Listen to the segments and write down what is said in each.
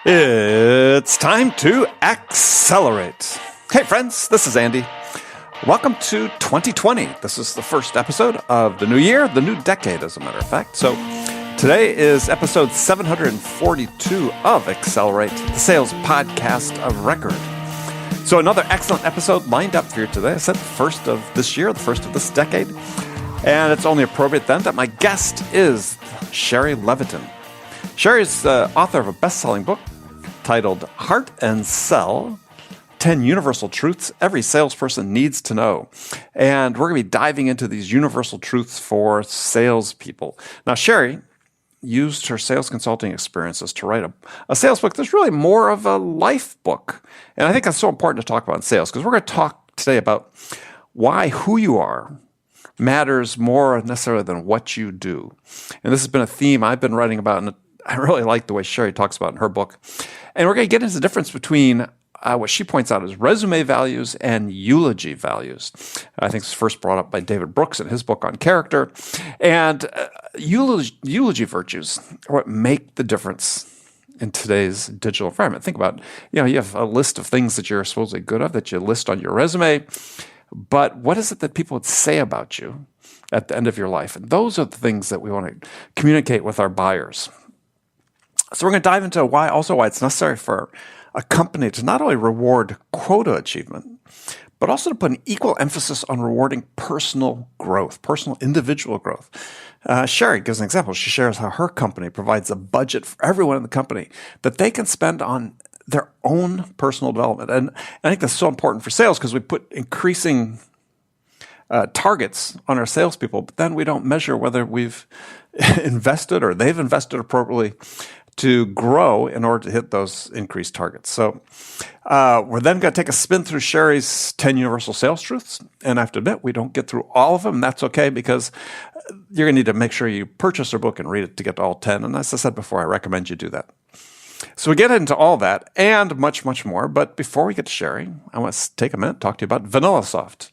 It's time to accelerate. Hey friends, this is Andy. Welcome to 2020. This is the first episode of the new year, the new decade, as a matter of fact. So today is episode 742 of Accelerate, the sales podcast of record. So another excellent episode lined up for you today. I said the first of this year, the first of this decade. And it's only appropriate then that my guest is Shari Levitin. Shari is the author of a best-selling book titled Heart and Sell, 10 Universal Truths Every Salesperson Needs to Know. And we're going to be diving into these universal truths for salespeople. Now, Shari used her sales consulting experiences to write a sales book that's really more of a life book. And I think that's so important to talk about in sales, because we're going to talk today about why who you are matters more necessarily than what you do. And this has been a theme I've been writing about, and I really like the way Shari talks about it in her book. And we're going to get into the difference between what she points out as resume values and eulogy values. I think it's first brought up by David Brooks in his book on character. And eulogy virtues are what make the difference in today's digital environment. Think about, you have a list of things that you're supposedly good at that you list on your resume, but what is it that people would say about you at the end of your life? And those are the things that we want to communicate with our buyers. So we're going to dive into why it's necessary for a company to not only reward quota achievement, but also to put an equal emphasis on rewarding personal growth, personal individual growth. Shari gives an example. She shares how her company provides a budget for everyone in the company that they can spend on their own personal development. And I think that's so important for sales because we put increasing targets on our salespeople, but then we don't measure whether we've invested or they've invested appropriately to grow in order to hit those increased targets. So we're then going to take a spin through Shari's 10 universal sales truths. And I have to admit, we don't get through all of them. That's okay, because you're going to need to make sure you purchase her book and read it to get to all 10. And as I said before, I recommend you do that. So we get into all that and much, much more. But before we get to Shari, I want to take a minute to talk to you about VanillaSoft.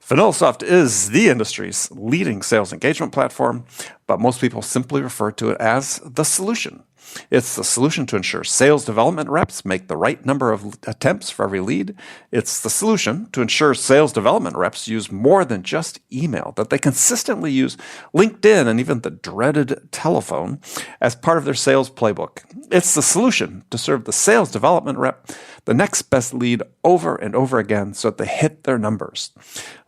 VanillaSoft is the industry's leading sales engagement platform, but most people simply refer to it as the solution. It's the solution to ensure sales development reps make the right number of attempts for every lead. It's the solution to ensure sales development reps use more than just email, that they consistently use LinkedIn and even the dreaded telephone as part of their sales playbook. It's the solution to serve the sales development rep the next best lead over and over again so that they hit their numbers.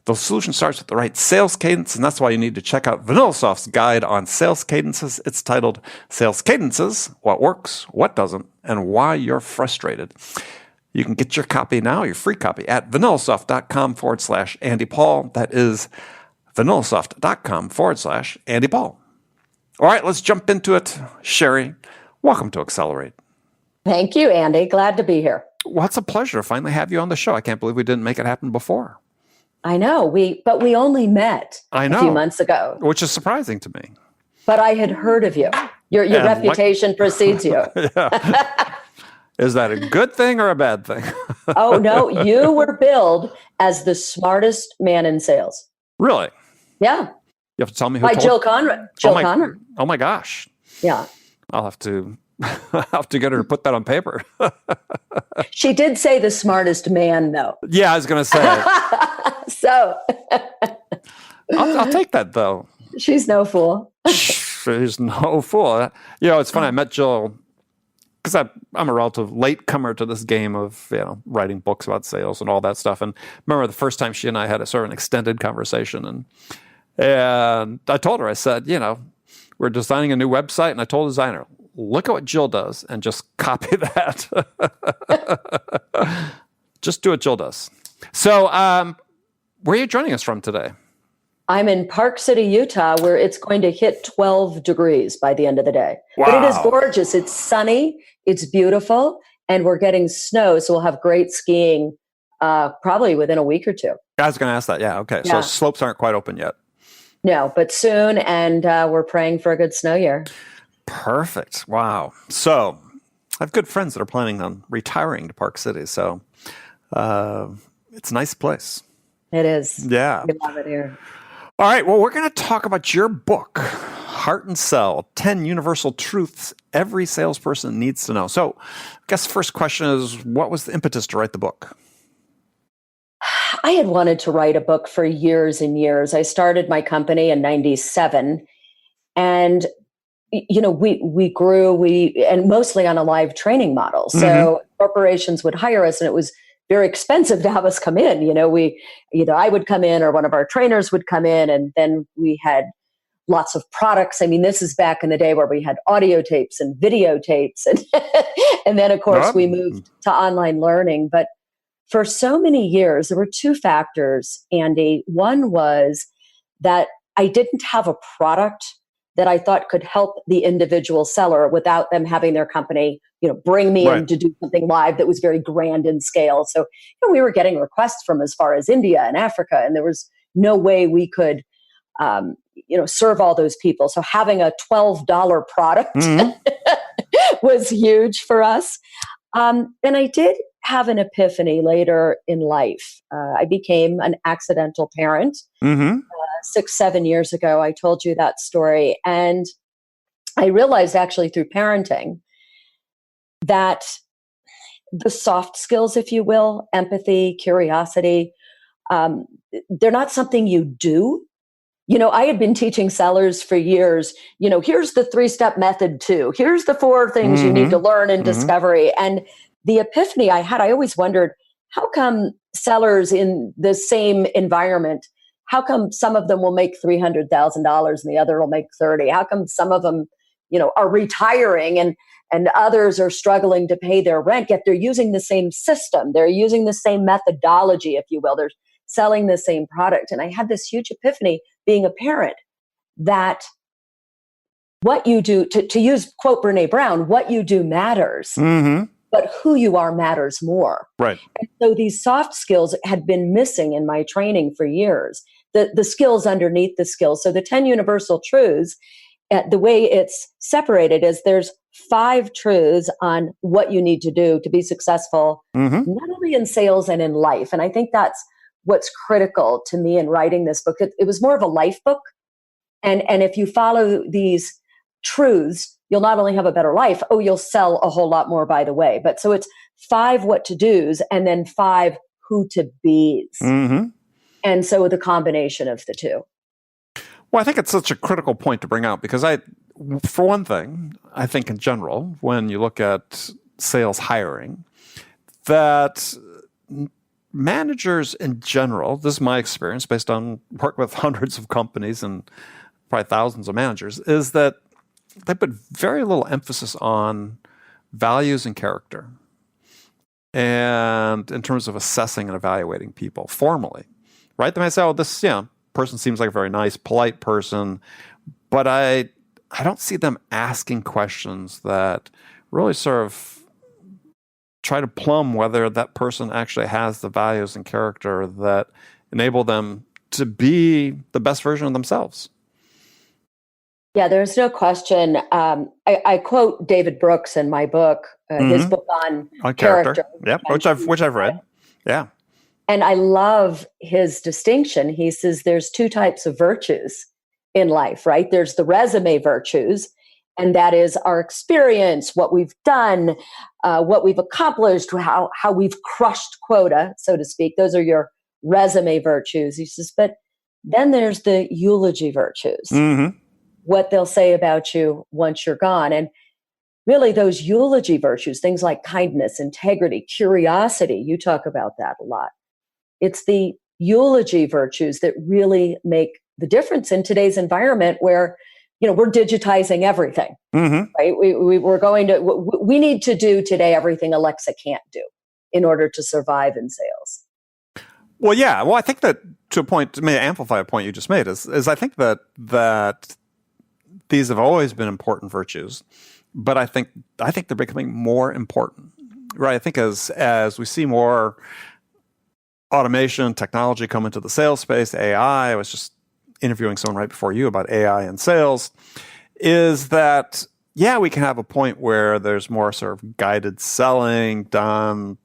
The solution starts with the right sales cadence, and that's why you need to check out VanillaSoft's guide on sales cadences. It's titled Sales Cadences, What Works, What Doesn't, and Why You're Frustrated. You can get your copy now, your free copy, at vanillasoft.com/Andy Paul. That is vanillasoft.com/Andy Paul. All right, let's jump into it. Shari, welcome to Accelerate. Thank you, Andy. Glad to be here. Well, it's a pleasure to finally have you on the show. I can't believe we didn't make it happen before. I know, but we only met a few months ago. Which is surprising to me. But I had heard of you. Your reputation precedes you. Yeah. Is that a good thing or a bad thing? Oh, no, you were billed as the smartest man in sales. Really? Yeah. You have to tell me who By told Jill Conrad. Conrad. Oh my gosh. Yeah. I'll have to get her to put that on paper. She did say the smartest man, though. Yeah, I was going to say. So. I'll take that, though. She's no fool. She's no fool. It's funny. I met Jill because I'm a relative latecomer to this game of writing books about sales and all that stuff. And remember the first time she and I had a sort of an extended conversation, and I told her, I said, we're designing a new website, and I told the designer, look at what Jill does and just copy that. Just do what Jill does. So where are you joining us from today? I'm in Park City, Utah, where it's going to hit 12 degrees by the end of the day. Wow. But it is gorgeous. It's sunny. It's beautiful. And we're getting snow. So we'll have great skiing probably within a week or two. I was going to ask that. Yeah. Okay. Yeah. So slopes aren't quite open yet. No, but soon. And we're praying for a good snow year. Perfect. Wow. So I have good friends that are planning on retiring to Park City. So it's a nice place. It is. Yeah. We love it here. All right. Well, we're going to talk about your book, Heart and Sell, 10 Universal Truths Every Salesperson Needs to Know. So I guess the first question is, what was the impetus to write the book? I had wanted to write a book for years and years. I started my company in 97, and we grew, and mostly on a live training model. So corporations would hire us, and it was very expensive to have us come in. Either I would come in or one of our trainers would come in, and then we had lots of products. I mean, this is back in the day where we had audio tapes and videotapes, and and then of course we moved to online learning. But for so many years, there were two factors, Andy. One was that I didn't have a product that I thought could help the individual seller without them having their company, bring me in to do something live that was very grand in scale. So, we were getting requests from as far as India and Africa, and there was no way we could, serve all those people. So having a $12 product was huge for us. And I did have an epiphany later in life. I became an accidental parent. 6-7 years ago. I told you that story. And I realized actually through parenting that the soft skills, if you will, empathy, curiosity, they're not something you do. I had been teaching sellers for years, here's the 3-step method too. Here's the 4 things you need to learn in discovery. And the epiphany I had, I always wondered, how come sellers in the same environment, how come some of them will make $300,000 and the other will make 30? How come some of them, are retiring and others are struggling to pay their rent, yet they're using the same system. They're using the same methodology, if you will. They're selling the same product. And I had this huge epiphany being a parent that what you do, to use quote Brené Brown, what you do matters, but who you are matters more. Right. And so these soft skills had been missing in my training for years. The skills underneath the skills. So the 10 universal truths, the way it's separated is there's 5 truths on what you need to do to be successful, not only in sales and in life. And I think that's what's critical to me in writing this book. It was more of a life book. And if you follow these truths, you'll not only have a better life, you'll sell a whole lot more, by the way. But so it's 5 what to do's and then 5 who to be's. And so the combination of the two. Well, I think it's such a critical point to bring out because for one thing, I think in general, when you look at sales hiring, that managers in general, this is my experience based on work with hundreds of companies and probably thousands of managers, is that they put very little emphasis on values and character. And in terms of assessing and evaluating people formally, right? They might say, this person seems like a very nice, polite person, but I don't see them asking questions that really sort of try to plumb whether that person actually has the values and character that enable them to be the best version of themselves. Yeah, there's no question. I quote David Brooks in my book, his book on character. Yeah, which I've read. Yeah. And I love his distinction. He says there's 2 types of virtues in life, right? There's the resume virtues, and that is our experience, what we've done, what we've accomplished, how we've crushed quota, so to speak. Those are your resume virtues. He says, but then there's the eulogy virtues, what they'll say about you once you're gone. And really those eulogy virtues, things like kindness, integrity, curiosity, you talk about that a lot. It's the eulogy virtues that really make the difference in today's environment where, we're digitizing everything, right? We need to do today everything Alexa can't do in order to survive in sales. Well, yeah. Well, I think that to a point, to amplify a point you just made is I think that these have always been important virtues, but I think they're becoming more important, right? I think as we see more automation, technology come into the sales space, AI, I was just interviewing someone right before you about AI and sales, is that, we can have a point where there's more sort of guided selling done,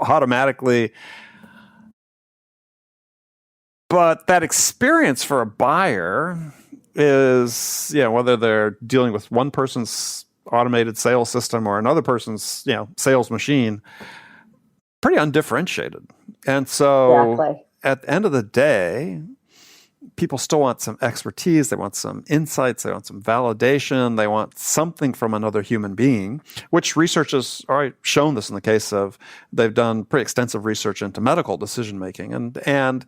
automatically. But that experience for a buyer is, whether they're dealing with one person's automated sales system or another person's, sales machine, pretty undifferentiated. And so Exactly. at the end of the day, people still want some expertise. They want some insights. They want some validation. They want something from another human being, which research has already shown this in the case of, they've done pretty extensive research into medical decision-making. And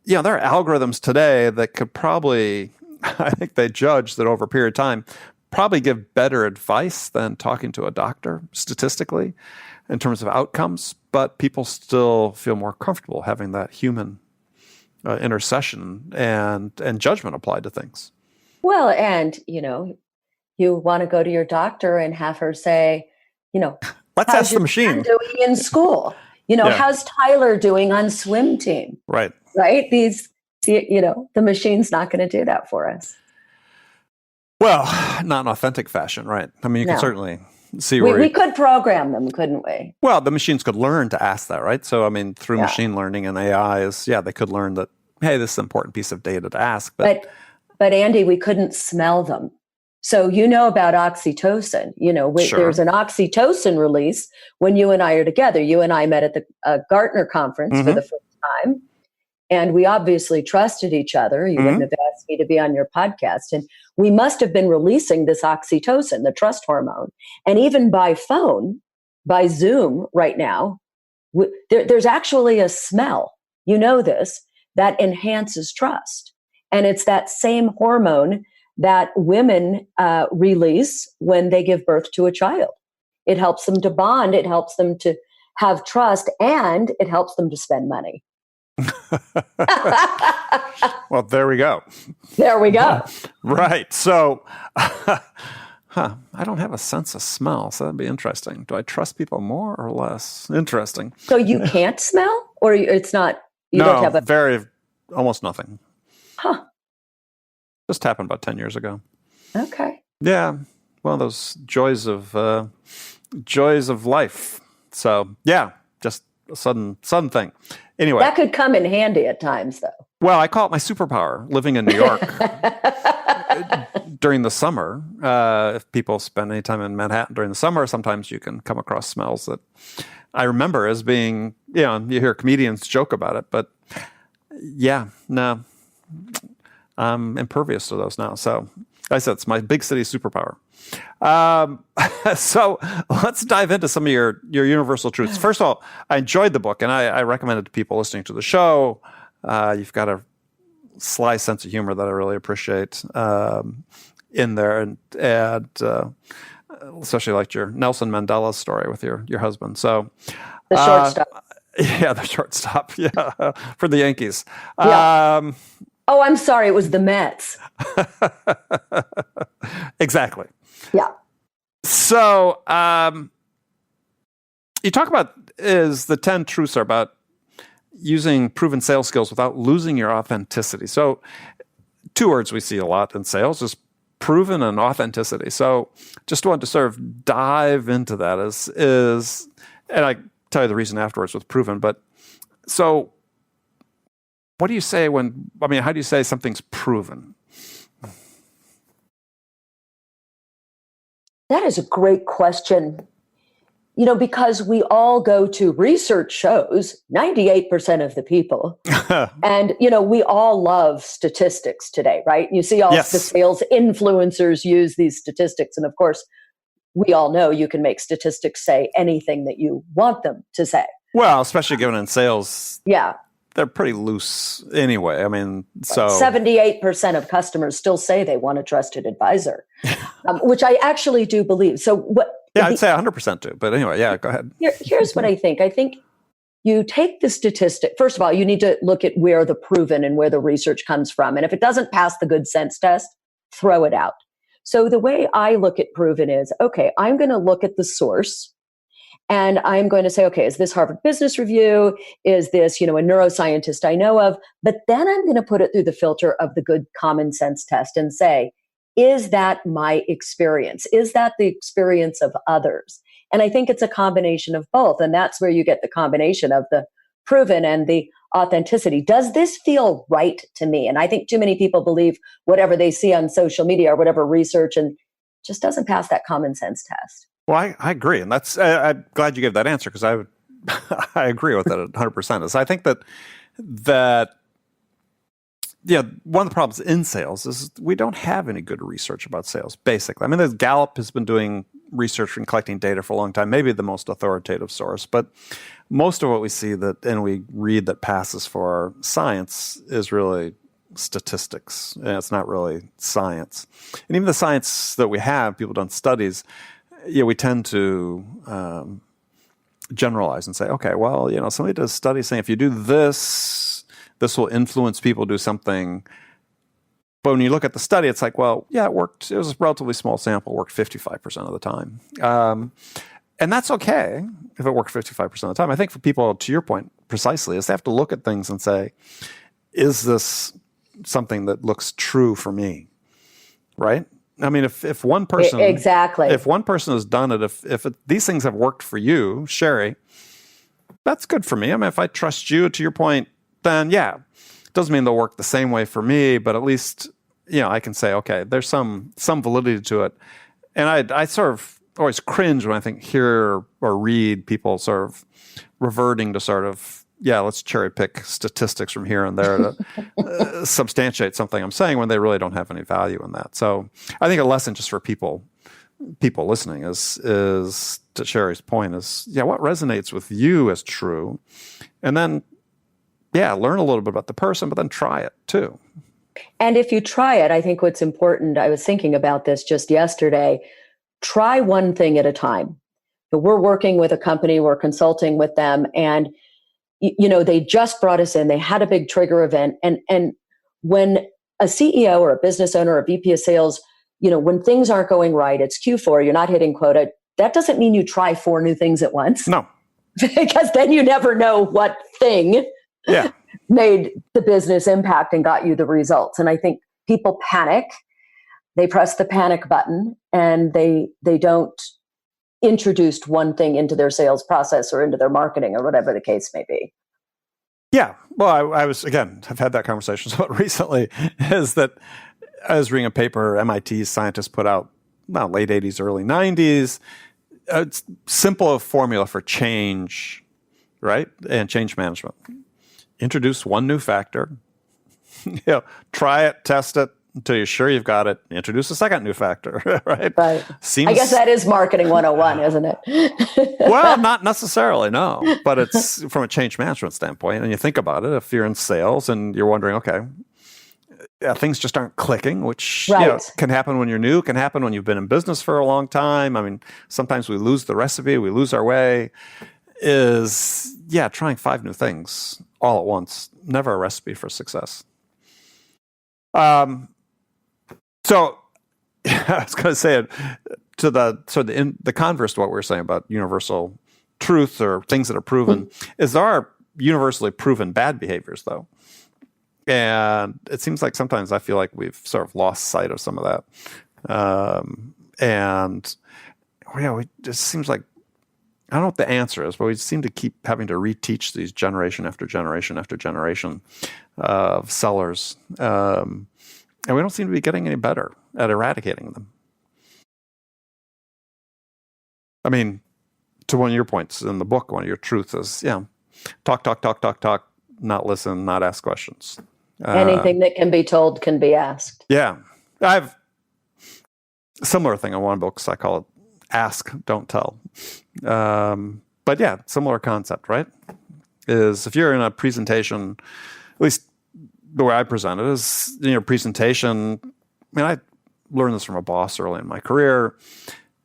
there are algorithms today that could probably, I think they judge that over a period of time, probably give better advice than talking to a doctor statistically in terms of outcomes, but people still feel more comfortable having that human intercession and judgment applied to things. Well, and, you want to go to your doctor and have her say, let's ask the machine doing in school. How's Tyler doing on swim team? Right. Right. The machine's not going to do that for us. Well, not in authentic fashion, right? I mean, you can certainly see where we could program them, couldn't we? Well, the machines could learn to ask that, right? So, I mean, through machine learning and AI they could learn that, hey, this is an important piece of data to ask. But Andy, we couldn't smell them. So about oxytocin. Sure. There's an oxytocin release when you and I are together. You and I met at the Gartner conference for the first time. And we obviously trusted each other. You wouldn't have asked me to be on your podcast. And we must have been releasing this oxytocin, the trust hormone. And even by phone, by Zoom right now, there's actually a smell, this, that enhances trust. And it's that same hormone that women release when they give birth to a child. It helps them to bond. It helps them to have trust. And it helps them to spend money. Well, there we go. There we go. Right. So, I don't have a sense of smell, so that'd be interesting. Do I trust people more or less? Interesting. So you can't smell, or it's not? You no, don't have almost nothing. Huh. Just happened about 10 years ago. Okay. Yeah. One of those joys of life. So yeah, just a sudden thing. Anyway, that could come in handy at times, though. Well, I call it my superpower. Living in New York during the summer, if people spend any time in Manhattan during the summer, sometimes you can come across smells that I remember as being, you hear comedians joke about it, but no, I'm impervious to those now. So I said it's my big city superpower. So let's dive into some of your universal truths. First of all, I enjoyed the book, and I recommend it to people listening to the show. You've got a sly sense of humor that I really appreciate in there, and especially like your Nelson Mandela story with your husband. So the shortstop. Yeah, the shortstop. Yeah, for the Yankees. Yeah. Oh, I'm sorry. It was the Mets. Exactly. Yeah. So you talk about the 10 truths are about using proven sales skills without losing your authenticity. So 2 words we see a lot in sales is proven and authenticity. So just wanted to sort of dive into that is and I tell you the reason afterwards with proven, but so what do you say how do you say something's proven? That is a great question. Because we all go to research shows, 98% of the people, and, we all love statistics today, right? You see all the sales influencers use these statistics. And of course, we all know you can make statistics say anything that you want them to say. Well, especially given in sales. Yeah. They're pretty loose anyway. I mean, so 78% of customers still say they want a trusted advisor, which I actually do believe. So what? Yeah, I'd say 100% do. But anyway, yeah, go ahead. Here's what I think. I think you take the statistic. First of all, you need to look at where the proven and where the research comes from. And if it doesn't pass the good sense test, throw it out. So the way I look at proven is, okay, I'm going to look at the source. And I'm going to say, okay, is this Harvard Business Review? Is this, a neuroscientist I know of? But then I'm going to put it through the filter of the good common sense test and say, is that my experience? Is that the experience of others? And I think it's a combination of both. And that's where you get the combination of the proven and the authenticity. Does this feel right to me? And I think too many people believe whatever they see on social media or whatever research, and just doesn't pass that common sense test. Well, I agree. And that's, I'm glad you gave that answer, because I agree with it 100%. Is I think that one of the problems in sales is we don't have any good research about sales, basically. I mean, Gallup has been doing research and collecting data for a long time, maybe the most authoritative source, but most of what we see and we read that passes for science is really statistics, and it's not really science. And even the science that we have, people done studies, we tend to generalize and say, okay, well, somebody does studies saying if you do this will influence people to do something. But when you look at the study, it's like, well, yeah, it worked. It was a relatively small sample, worked 55% of the time. And that's okay if it worked 55% of the time. I think for people, to your point precisely, is they have to look at things and say, is this something that looks true for me? Right? I mean, if one person... Exactly. If one person has done it, these things have worked for you, Shari, that's good for me. I mean, if I trust you, to your point, then yeah, it doesn't mean they'll work the same way for me, but at least, I can say, okay, there's some validity to it. And I sort of always cringe when I hear or read people sort of reverting to sort of, let's cherry pick statistics from here and there to substantiate something I'm saying when they really don't have any value in that. So I think a lesson just for people listening is to Shari's point is, what resonates with you as true, and then learn a little bit about the person, but then try it too. And if you try it, I think what's important, I was thinking about this just yesterday, try one thing at a time. We're working with a company, we're consulting with them, and they just brought us in, they had a big trigger event. And when a CEO or a business owner or a VP of sales, when things aren't going right, it's Q4, you're not hitting quota, that doesn't mean you try 4 new things at once. No. Because then you never know what thing made the business impact and got you the results. And I think people panic, they press the panic button, and they don't introduce one thing into their sales process or into their marketing or whatever the case may be. Yeah. Well, I've had that conversation somewhat recently, is that I was reading a paper MIT scientists put out late 80s, early 90s. It's simple formula for change, right? And change management. Introduce one new factor, try it, test it until you're sure you've got it. Introduce a second new factor, right? Right. I guess that is marketing 101, isn't it? Well, not necessarily, no. But it's from a change management standpoint. And you think about it, if you're in sales and you're wondering, okay, things just aren't clicking, which can happen when you're new, can happen when you've been in business for a long time. I mean, sometimes we lose the recipe, we lose our way. Trying 5 new things all at once, never a recipe for success. So I was going to say it to the converse to what we were saying about universal truth or things that are proven, is there are universally proven bad behaviors, though. And it seems like sometimes I feel like we've sort of lost sight of some of that. It just seems like, I don't know what the answer is, but we seem to keep having to reteach these generation after generation after generation of sellers. And we don't seem to be getting any better at eradicating them. I mean, to one of your points in the book, one of your truths is, talk, not listen, not ask questions. Anything that can be told can be asked. Yeah. I have a similar thing in one book, so I call it ask, don't tell. But yeah, similar concept, right? Is if you're in a presentation, at least the way I present it is in your presentation, I learned this from a boss early in my career,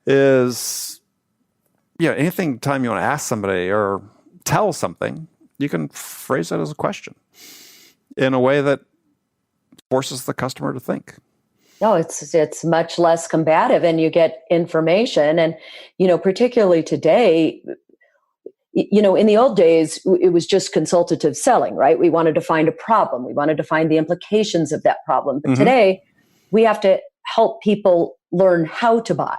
is, anything time you want to ask somebody or tell something, you can phrase it as a question in a way that forces the customer to think. No, it's much less combative, and you get information. And, particularly today, in the old days, it was just consultative selling, right? We wanted to find a problem. We wanted to find the implications of that problem. But today, we have to help people learn how to buy.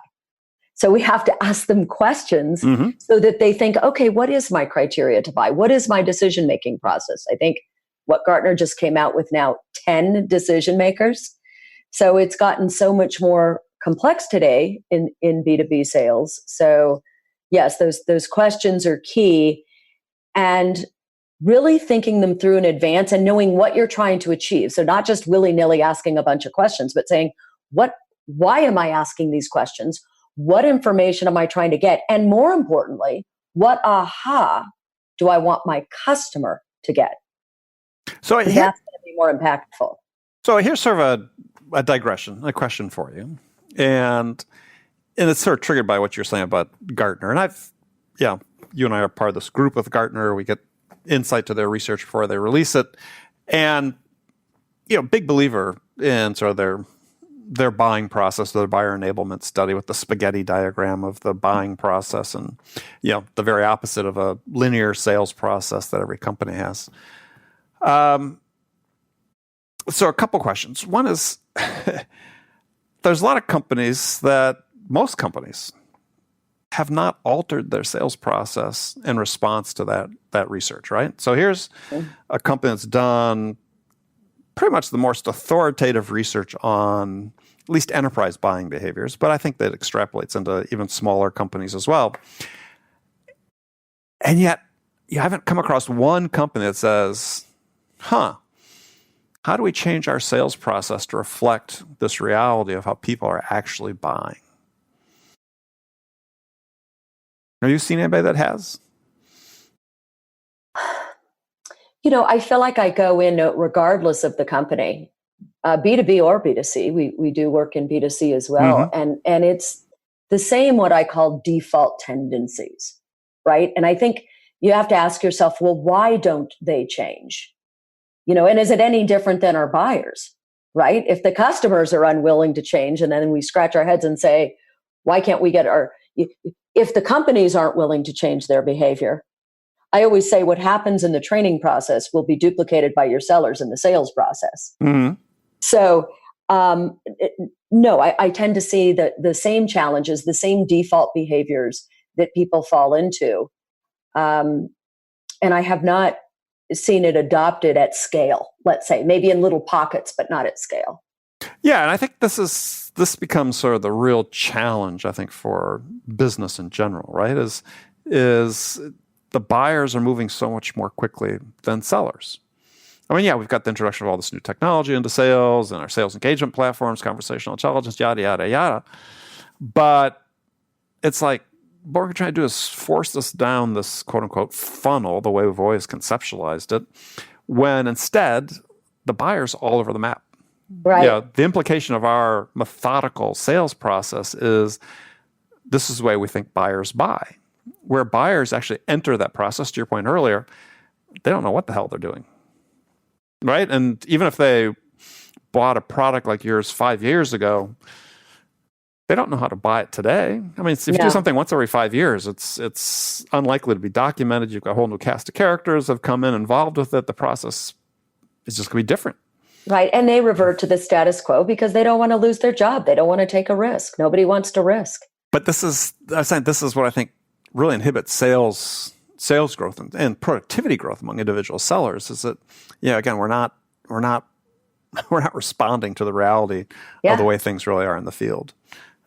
So we have to ask them questions so that they think, okay, what is my criteria to buy? What is my decision-making process? I think what Gartner just came out with now, 10 decision makers. So it's gotten so much more complex today in B2B sales. So yes, those questions are key, and really thinking them through in advance and knowing what you're trying to achieve. So not just willy-nilly asking a bunch of questions, but saying, why am I asking these questions? What information am I trying to get? And more importantly, what aha do I want my customer to get? So that's going to be more impactful. So here's sort of a digression, a question for you. And it's sort of triggered by what you're saying about Gartner. And you and I are part of this group with Gartner. We get insight to their research before they release it. And, big believer in sort of their buying process, their buyer enablement study with the spaghetti diagram of the buying process and, the very opposite of a linear sales process that every company has. So a couple questions. One is, there's a lot of companies most companies have not altered their sales process in response to that research, right? So here's a company that's done pretty much the most authoritative research on at least enterprise buying behaviors, but I think that extrapolates into even smaller companies as well. And yet, you haven't come across one company that says, how do we change our sales process to reflect this reality of how people are actually buying? Have you seen anybody that has? I feel like I go in regardless of the company, B2B or B2C. We do work in B2C as well. And it's the same, what I call default tendencies, right? And I think you have to ask yourself, well, why don't they change? And is it any different than our buyers, right? If the customers are unwilling to change, and then we scratch our heads and say, why can't we if the companies aren't willing to change their behavior, I always say what happens in the training process will be duplicated by your sellers in the sales process. So, no, I tend to see the same challenges, the same default behaviors that people fall into. And I have not seen it adopted at scale, let's say, maybe in little pockets, but not at scale. Yeah, and I think this becomes sort of the real challenge, I think, for business in general, right? Is the buyers are moving so much more quickly than sellers. I mean, we've got the introduction of all this new technology into sales and our sales engagement platforms, conversational intelligence, yada, yada, yada. But it's like, what we're trying to do is force this down this quote-unquote funnel, the way we've always conceptualized it, when instead the buyer's all over the map. Right. The implication of our methodical sales process is this is the way we think buyers buy. Where buyers actually enter that process, to your point earlier, they don't know what the hell they're doing, right? And even if they bought a product like yours 5 years ago, they don't know how to buy it today. I mean, if you do something once every 5 years, it's unlikely to be documented. You've got a whole new cast of characters that have come in involved with it. The process is just going to be different. Right. And they revert to the status quo because they don't want to lose their job. They don't want to take a risk. Nobody wants to risk. But this is what I think really inhibits sales growth and productivity growth among individual sellers is that, again, we're not responding to the reality of the way things really are in the field.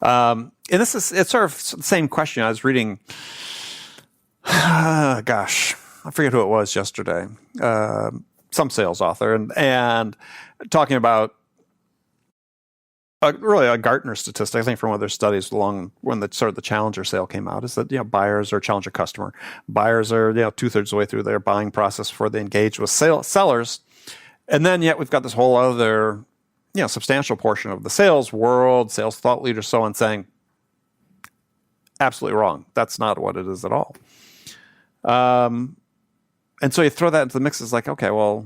And it's sort of the same question. I was reading, I forget who it was yesterday, some sales author, and talking about really a Gartner statistic, I think from one of their studies along when the Challenger sale came out, is that buyers or Challenger customer buyers are 2/3 of the way through their buying process before they engage with sellers, and then yet we've got this whole other substantial portion of the sales world, sales thought leaders, so on, saying absolutely wrong. That's not what it is at all. And so you throw that into the mix. It's like, okay, well,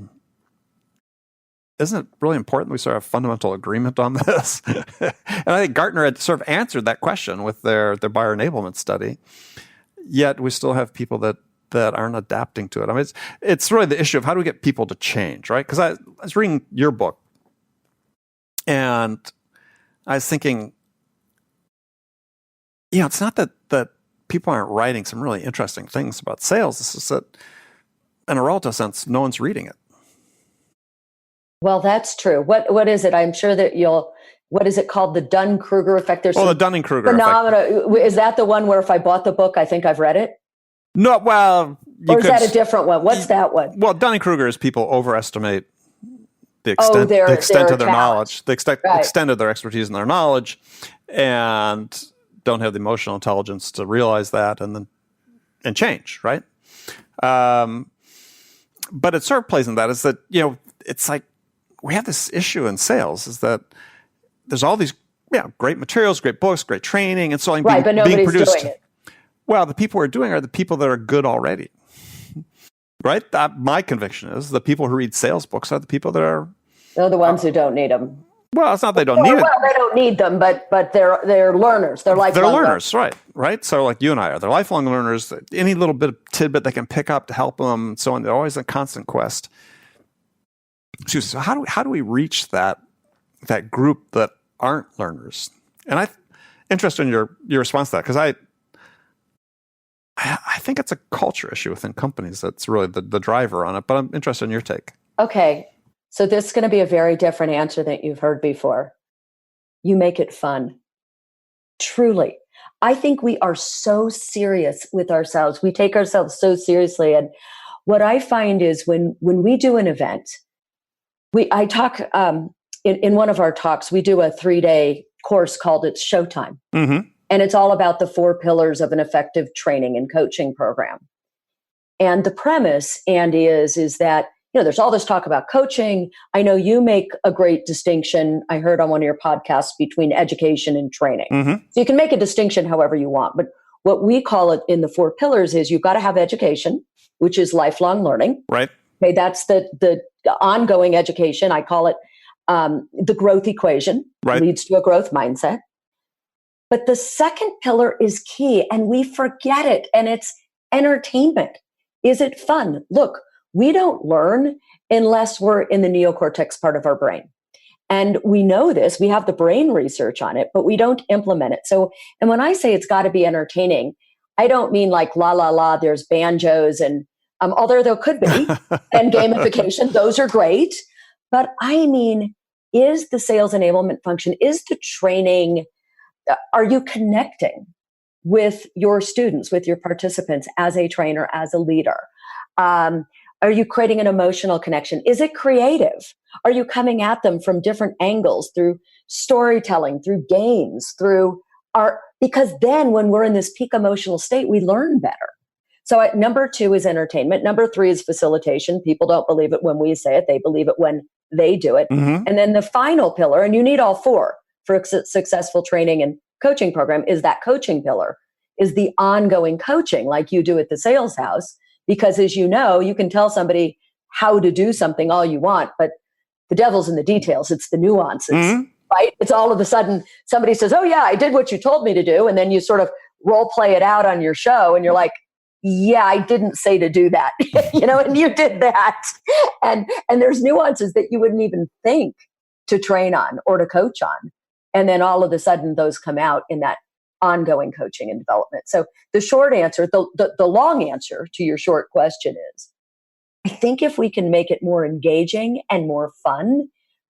isn't it really important we sort of have fundamental agreement on this? And I think Gartner had sort of answered that question with their buyer enablement study. Yet we still have people that aren't adapting to it. I mean, it's really the issue of how do we get people to change, right? Because I was reading your book, and I was thinking, it's not that people aren't writing some really interesting things about sales. It's just that, in a relative sense, no one's reading it. Well, that's true. What is it? I'm sure that what is it called? The Dunning-Kruger effect? There's the Dunning-Kruger phenomena. effect. Is that the one where if I bought the book, I think I've read it? No, well... Or is that a different one? What's that one? Well, Dunning-Kruger is people overestimate the extent of their knowledge, the extent of their expertise and their knowledge, and don't have the emotional intelligence to realize that and change, right? But it sort of plays in that is that, it's like we have this issue in sales is that there's all these great materials, great books, great training, and so on but nobody's produced. Doing it. Well, the people who are doing are the people that are good already. Right? My conviction is the people who read sales books are the people that are... They're the ones who don't need them. Well, it's not they don't need it. Well, they don't need them, but they're learners. They're lifelong learners. Right? So like you and I are. They're lifelong learners. Any little bit of tidbit they can pick up to help them and so on. They're always in constant quest. So how do we reach that group that aren't learners? And I'm interested in your response to that because I think it's a culture issue within companies that's really the driver on it, but I'm interested in your take. Okay. So this is going to be a very different answer than you've heard before. You make it fun. Truly. I think we are so serious with ourselves. We take ourselves so seriously. And what I find is when we do an event, I talk in one of our talks, we do a 3-day course called It's Showtime. Mm-hmm. And it's all about the 4 pillars of an effective training and coaching program. And the premise, Andy, is that, there's all this talk about coaching. I know you make a great distinction, I heard on one of your podcasts, between education and training. Mm-hmm. So you can make a distinction however you want. But what we call it in the 4 pillars is you've got to have education, which is lifelong learning. Right. Okay, that's the ongoing education. I call it the growth equation. Right. Leads to a growth mindset. But the second pillar is key, and we forget it, and it's entertainment. Is it fun? Look, we don't learn unless we're in the neocortex part of our brain. And we know this, we have the brain research on it, but we don't implement it. So, and when I say it's got to be entertaining, I don't mean like la, la, la, there's banjos and, although there could be, and gamification, those are great. But I mean, is the sales enablement function, is the training, are you connecting with your students, with your participants as a trainer, as a leader? Are you creating an emotional connection? Is it creative? Are you coming at them from different angles through storytelling, through games, through art? Because then when we're in this peak emotional state, we learn better. So number 2 is entertainment. Number 3 is facilitation. People don't believe it when we say it. They believe it when they do it. Mm-hmm. And then the final pillar, and you need all 4 for a successful training and coaching program, is that coaching pillar, is the ongoing coaching like you do at the Sales House. Because as you know, you can tell somebody how to do something all you want, but the devil's in the details. It's the nuances, mm-hmm. right? It's all of a sudden somebody says, oh yeah, I did what you told me to do. And then you sort of role play it out on your show and you're like, yeah, I didn't say to do that, and you did that. And there's nuances that you wouldn't even think to train on or to coach on. And then all of a sudden those come out in that ongoing coaching and development. So the short answer, the long answer to your short question is, I think if we can make it more engaging and more fun,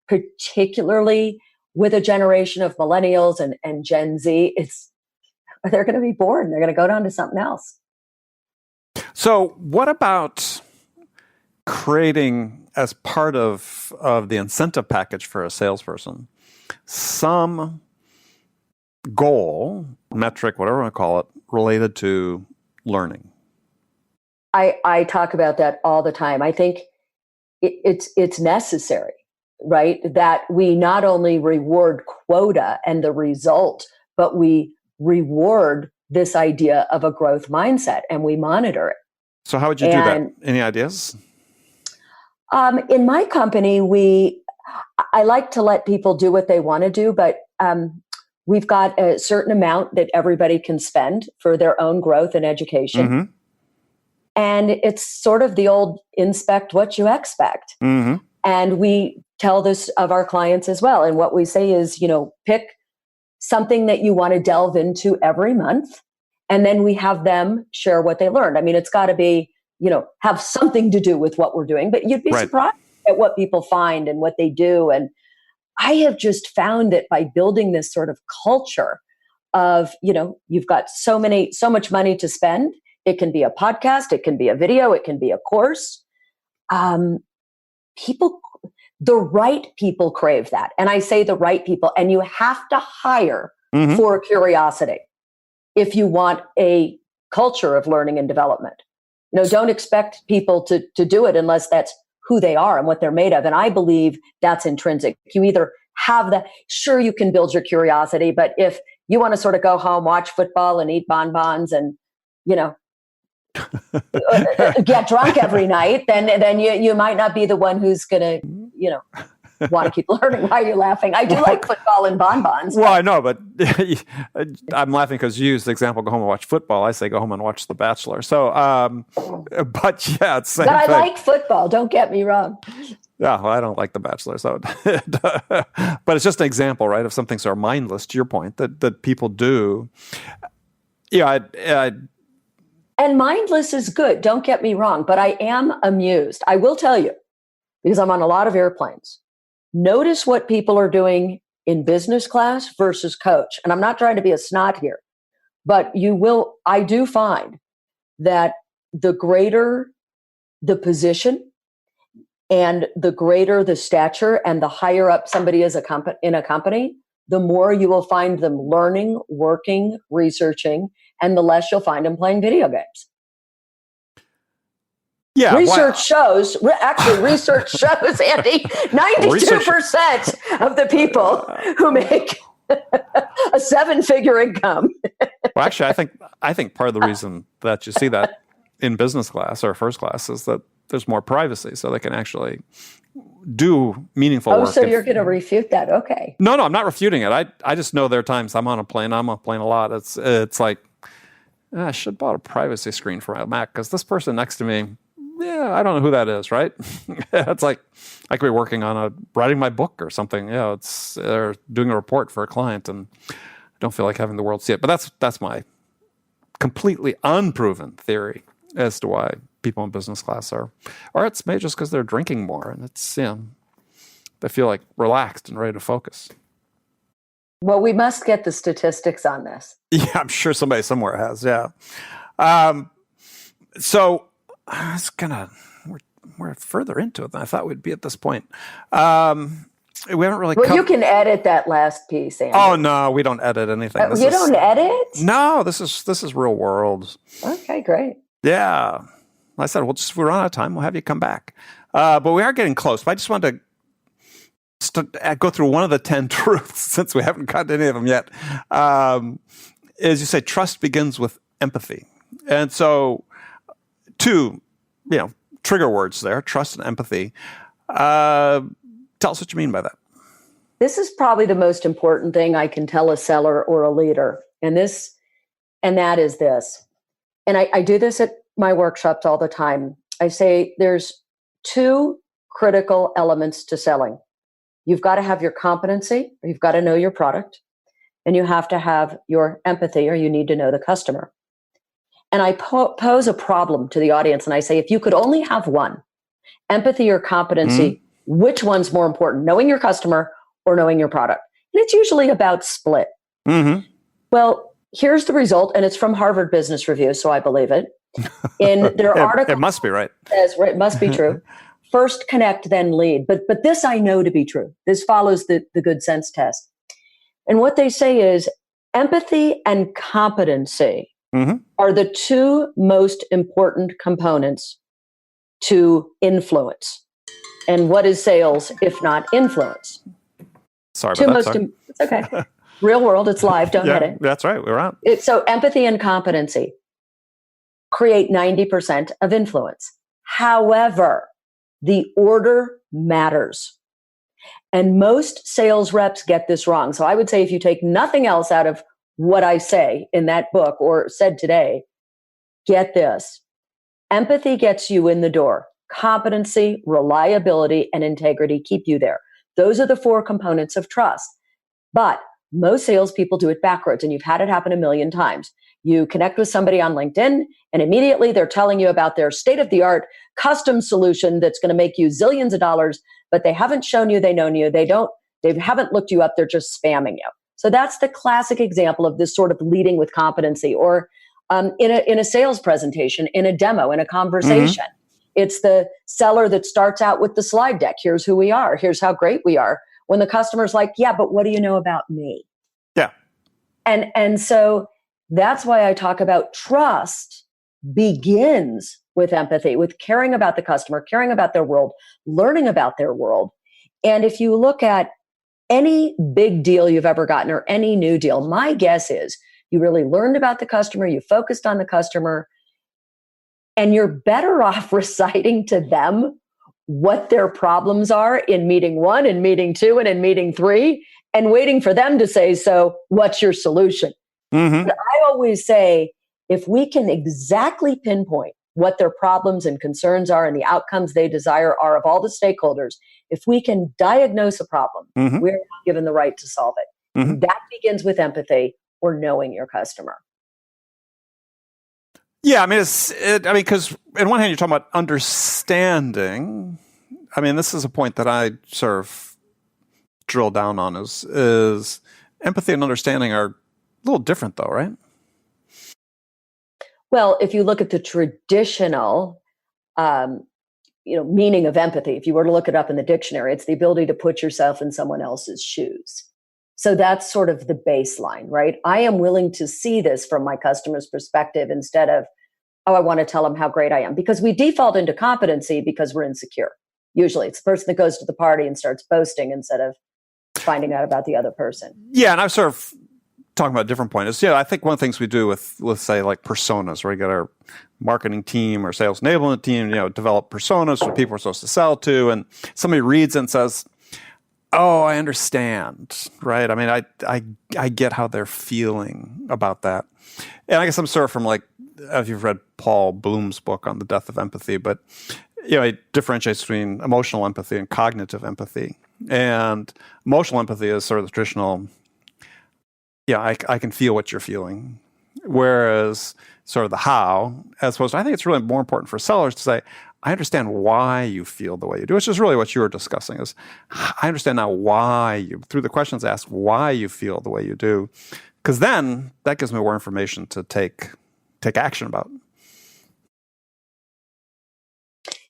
particularly with a generation of millennials and Gen Z, they're going to be bored. They're going to go down to something else. So what about creating, as part of the incentive package for a salesperson, some goal, metric, whatever you want to call it, related to learning? I talk about that all the time. I think it's necessary, right? That we not only reward quota and the result, but we reward this idea of a growth mindset and we monitor it. So how would you do that? Any ideas? In my company, I like to let people do what they want to do, but we've got a certain amount that everybody can spend for their own growth and education. Mm-hmm. And it's sort of the old inspect what you expect. Mm-hmm. And we tell this of our clients as well. And what we say is, pick something that you want to delve into every month. And then we have them share what they learned. I mean, it's got to be, have something to do with what we're doing, but you'd be surprised at what people find and what they do. And I have just found that by building this sort of culture of, you've got so much money to spend. It can be a podcast, it can be a video, it can be a course. The right people crave that. And I say the right people, and you have to hire for curiosity if you want a culture of learning and development. Don't expect people to do it unless that's who they are and what they're made of. And I believe that's intrinsic. You either have that, sure, you can build your curiosity, but if you want to sort of go home, watch football and eat bonbons and, get drunk every night, then you might not be the one who's going to, want to keep learning. Why are you laughing? I do like football and bonbons. Well, I know, but I'm laughing because you used the example, go home and watch football. I say go home and watch The Bachelor. So, but yeah, it's the same But thing. I like football. Don't get me wrong. Yeah, well, I don't like The Bachelor. So, but it's just an example, right, of something so mindless, to your point, that people do. Yeah, and mindless is good. Don't get me wrong, but I am amused. I will tell you, because I'm on a lot of airplanes. Notice what people are doing in business class versus coach. And I'm not trying to be a snot here, but I do find that the greater the position and the greater the stature and the higher up somebody is in a company, the more you will find them learning, working, researching, and the less you'll find them playing video games. Yeah, research shows, Andy, 92% of the people who make a seven-figure income. Well, actually, I think part of the reason that you see that in business class or first class is that there's more privacy, so they can actually do meaningful work. Oh, so you're going to refute that? Okay. No, I'm not refuting it. I just know there are times I'm on a plane a lot. It's like, I should have bought a privacy screen for my Mac because this person next to me, I don't know who that is, right? It's like I could be working on writing my book or something. They're doing a report for a client, and I don't feel like having the world see it. But that's my completely unproven theory as to why people in business class or it's maybe just because they're drinking more, and it's they feel like relaxed and ready to focus. Well, we must get the statistics on this. Yeah, I'm sure somebody somewhere has. Yeah. So we're further into it than I thought we'd be at this point. We haven't really. Well, you can edit that last piece, Andy. Oh no, we don't edit anything. You don't edit? No, this is real world. Okay, great. Yeah, I said we're run out of time. We'll have you come back, but we are getting close. But I just wanted to go through one of the 10 truths since we haven't got to any of them yet. As you say, trust begins with empathy, and so. Two, trigger words there, trust and empathy. Tell us what you mean by that. This is probably the most important thing I can tell a seller or a leader. And that is this. And I do this at my workshops all the time. I say there's two critical elements to selling. You've got to have your competency, or you've got to know your product, and you have to have your empathy, or you need to know the customer. And I pose a problem to the audience, and I say, if you could only have one, empathy or competency, which one's more important, knowing your customer or knowing your product? And it's usually about split. Mm-hmm. Well, here's the result, and it's from Harvard Business Review, so I believe it. In their article, it must be right. It must be true. First connect, then lead. But this I know to be true. This follows the good sense test. And what they say is empathy and competency are the two most important components to influence. And what is sales if not influence? Sorry about that. It's okay. Real world, it's live. Don't hit it. That's right. We're out. So empathy and competency create 90% of influence. However, the order matters. And most sales reps get this wrong. So I would say if you take nothing else out of what I say in that book or said today, get this. Empathy gets you in the door. Competency, reliability, and integrity keep you there. Those are the four components of trust. But Most salespeople do it backwards, and you've had it happen a million times. You connect with somebody on LinkedIn, and immediately they're telling you about their state-of-the-art custom solution that's going to make you zillions of dollars, but they haven't shown you, they know you, they haven't looked you up, they're just spamming you. So that's the classic example of this sort of leading with competency, or in a sales presentation, in a demo, in a conversation. It's the seller that starts out with the slide deck. Here's who we are. Here's how great we are. When the customer's like, yeah, but what do you know about me? Yeah. And so that's why I talk about trust begins with empathy, with caring about the customer, caring about their world, learning about their world. And if you look at any big deal you've ever gotten or any new deal, my guess is you really learned about the customer, you focused on the customer, and you're better off reciting to them what their problems are in meeting 1 and meeting 2 and in meeting 3 and waiting for them to say, so what's your solution? But I always say, if we can exactly pinpoint what their problems and concerns are and the outcomes they desire are of all the stakeholders, if we can diagnose a problem, we're not given the right to solve it. And that begins with empathy or knowing your customer. Yeah, I mean, because on one hand, you're talking about understanding. I mean, this is a point that I sort of drill down on is empathy and understanding are a little different, though, right? Well, if you look at the traditional, meaning of empathy, if you were to look it up in the dictionary, it's the ability to put yourself in someone else's shoes. So that's sort of the baseline, right? I am willing to see this from my customer's perspective instead of, oh, I want to tell them how great I am. Because we default into competency because we're insecure. Usually it's the person that goes to the party and starts boasting instead of finding out about the other person. Yeah, and I'm sort of talking about a different point. Is, I think one of the things we do with, let's say, like personas, where we get our marketing team or sales enablement team, develop personas for people we're supposed to sell to, and somebody reads it and says, oh, I understand, right? I mean, I get how they're feeling about that. And I guess I'm sort of from if you've read Paul Bloom's book on the death of empathy, but, it differentiates between emotional empathy and cognitive empathy. And emotional empathy is sort of the traditional, I can feel what you're feeling. Whereas sort of the how, as opposed to, I think it's really more important for sellers to say, I understand why you feel the way you do, which is really what you were discussing is, I understand now why you, through the questions asked, why you feel the way you do. Because then that gives me more information to take action about.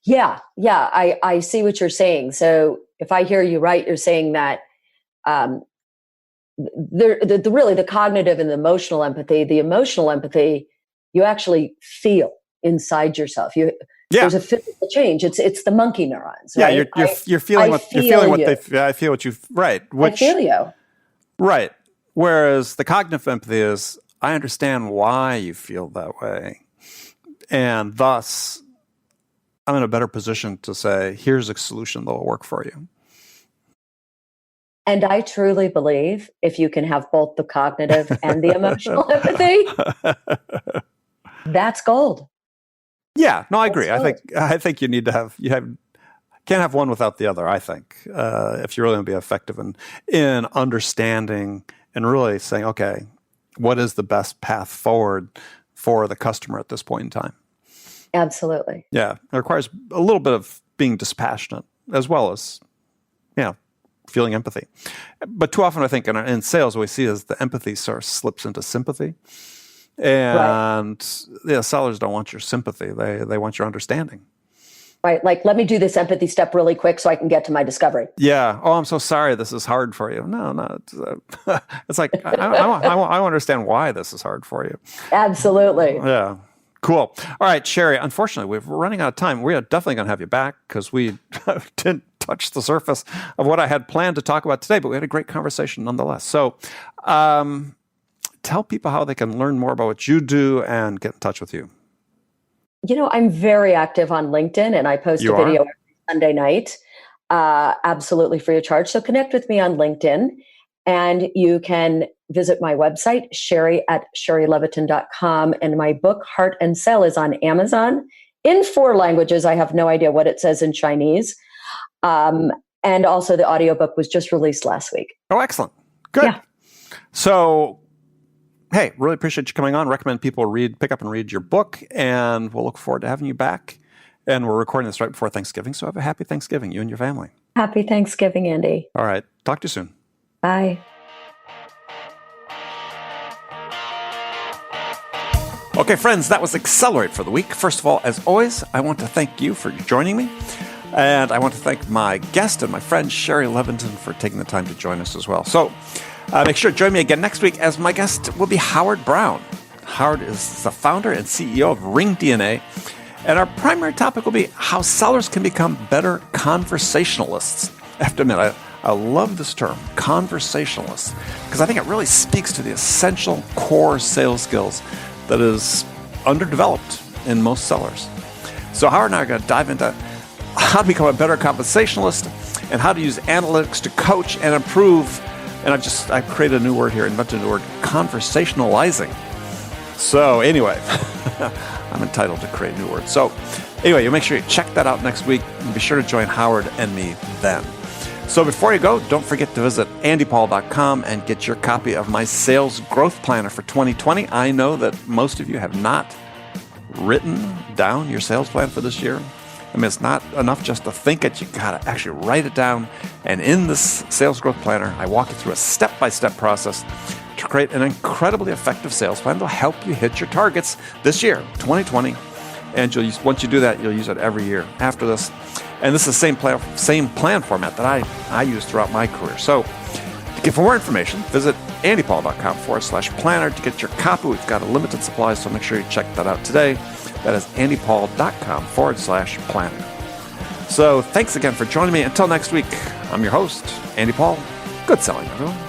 Yeah, I see what you're saying. So if I hear you right, you're saying that the cognitive and the emotional empathy, you actually feel inside yourself. There's a physical change. It's the monkey neurons. Right? Yeah, you're feeling what I feel what you right. I feel you. Right. Whereas the cognitive empathy is, I understand why you feel that way, and thus I'm in a better position to say, here's a solution that will work for you. And I truly believe if you can have both the cognitive and the emotional empathy, that's gold. Yeah, no, I agree. I think you need to can't have one without the other. I think if you really want to be effective in understanding and really saying, okay, what is the best path forward for the customer at this point in time? Absolutely. Yeah, it requires a little bit of being dispassionate as well as, feeling empathy. But too often, I think in sales, what we see is the empathy sort of slips into sympathy. And sellers don't want your sympathy. They want your understanding. Right. Like, let me do this empathy step really quick so I can get to my discovery. Yeah. Oh, I'm so sorry. This is hard for you. No. It's like, I want to understand why this is hard for you. Absolutely. Yeah. Cool. All right, Shari, unfortunately, we're running out of time. We are definitely going to have you back because we didn't touch the surface of what I had planned to talk about today, but we had a great conversation nonetheless. So tell people how they can learn more about what you do and get in touch with you. I'm very active on LinkedIn, and I post a video every Sunday night, absolutely free of charge. So connect with me on LinkedIn, and you can visit my website, Shari@ShariLevitin.com, and my book, Heart and Sell, is on Amazon in 4 languages. I have no idea what it says in Chinese. And also the audiobook was just released last week. Oh, excellent. Good. Yeah. So, hey, really appreciate you coming on. Recommend people pick up and read your book, and we'll look forward to having you back. And we're recording this right before Thanksgiving, so have a happy Thanksgiving, you and your family. Happy Thanksgiving, Andy. All right. Talk to you soon. Bye. Okay, friends, that was Accelerate for the week. First of all, as always, I want to thank you for joining me. And I want to thank my guest and my friend, Shari Levitin, for taking the time to join us as well. So make sure to join me again next week, as my guest will be Howard Brown. Howard is the founder and CEO of Ring DNA. And our primary topic will be how sellers can become better conversationalists. I have to admit, I love this term, conversationalists, because I think it really speaks to the essential core sales skills that is underdeveloped in most sellers. So Howard and I are going to dive into how to become a better conversationalist and how to use analytics to coach and improve. And I created a new word here, invented a new word, conversationalizing. So anyway, I'm entitled to create new words. So anyway, you make sure you check that out next week, and be sure to join Howard and me then. So before you go, don't forget to visit andypaul.com and get your copy of my Sales Growth Planner for 2020. I know that most of you have not written down your sales plan for this year. I mean, it's not enough just to think it. You got to actually write it down. And in this Sales Growth Planner, I walk you through a step-by-step process to create an incredibly effective sales plan that will help you hit your targets this year, 2020. And once you do that, you'll use it every year after this. And this is the same plan format that I used throughout my career. So for more information, visit andypaul.com/planner to get your copy. We've got a limited supply, so make sure you check that out today. That is andypaul.com/planner. So thanks again for joining me. Until next week, I'm your host, Andy Paul. Good selling, everyone.